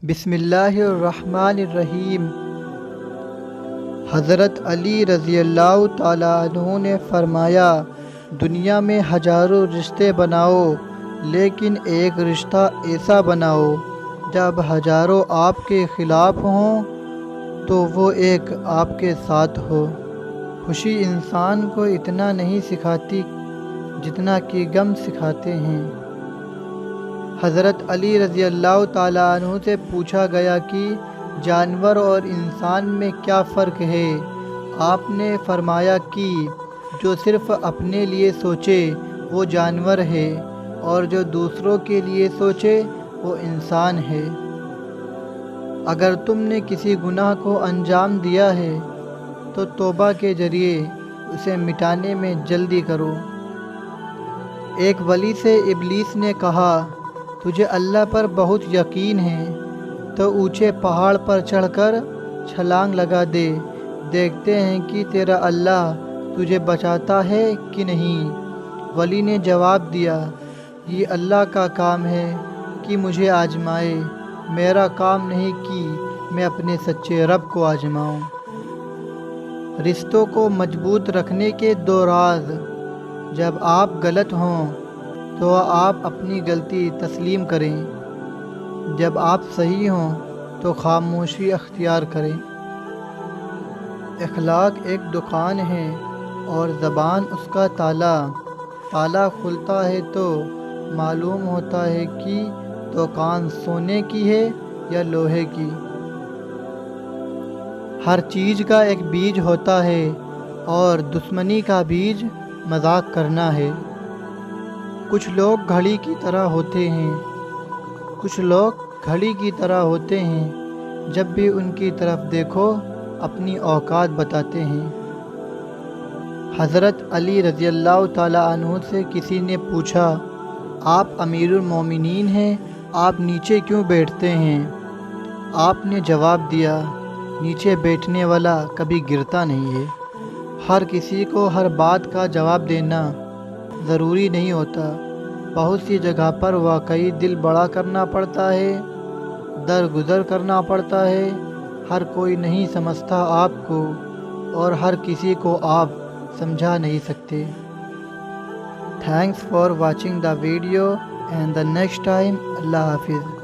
بسم اللہ الرحمن الرحیم۔ حضرت علی رضی اللہ تعالیٰ عنہ نے فرمایا، دنیا میں ہزاروں رشتے بناؤ لیکن ایک رشتہ ایسا بناؤ جب ہزاروں آپ کے خلاف ہوں تو وہ ایک آپ کے ساتھ ہو۔ خوشی انسان کو اتنا نہیں سکھاتی جتنا کہ غم سکھاتے ہیں۔ حضرت علی رضی اللہ تعالیٰ عنہ سے پوچھا گیا کہ جانور اور انسان میں کیا فرق ہے؟ آپ نے فرمایا کہ جو صرف اپنے لیے سوچے وہ جانور ہے اور جو دوسروں کے لیے سوچے وہ انسان ہے۔ اگر تم نے کسی گناہ کو انجام دیا ہے تو توبہ کے ذریعے اسے مٹانے میں جلدی کرو۔ ایک ولی سے ابلیس نے کہا، تجھے اللہ پر بہت یقین ہے تو اونچے پہاڑ پر چڑھ کر چھلانگ لگا دے، دیکھتے ہیں کہ تیرا اللہ تجھے بچاتا ہے کہ نہیں۔ ولی نے جواب دیا، یہ اللہ کا کام ہے کہ مجھے آزمائے، میرا کام نہیں کہ میں اپنے سچے رب کو آزماؤں۔ رشتوں کو مضبوط رکھنے کے دو راز۔ جب آپ غلط ہوں تو آپ اپنی غلطی تسلیم کریں، جب آپ صحیح ہوں تو خاموشی اختیار کریں۔ اخلاق ایک دکان ہے اور زبان اس کا تالا۔ تالا کھلتا ہے تو معلوم ہوتا ہے کہ دکان سونے کی ہے یا لوہے کی۔ ہر چیز کا ایک بیج ہوتا ہے اور دشمنی کا بیج مذاق کرنا ہے۔ کچھ لوگ گھڑی کی طرح ہوتے ہیں، کچھ لوگ گھڑی کی طرح ہوتے ہیں، جب بھی ان کی طرف دیکھو اپنی اوقات بتاتے ہیں۔ حضرت علی رضی اللہ تعالیٰ عنہ سے کسی نے پوچھا، آپ امیر المومنین ہیں، آپ نیچے کیوں بیٹھتے ہیں؟ آپ نے جواب دیا، نیچے بیٹھنے والا کبھی گرتا نہیں ہے۔ ہر کسی کو ہر بات کا جواب دینا ضروری نہیں ہوتا۔ بہت سی جگہ پر واقعی دل بڑا کرنا پڑتا ہے، درگزر کرنا پڑتا ہے۔ ہر کوئی نہیں سمجھتا آپ کو اور ہر کسی کو آپ سمجھا نہیں سکتے۔ Thanks for watching the video and the next time. اللہ حافظ۔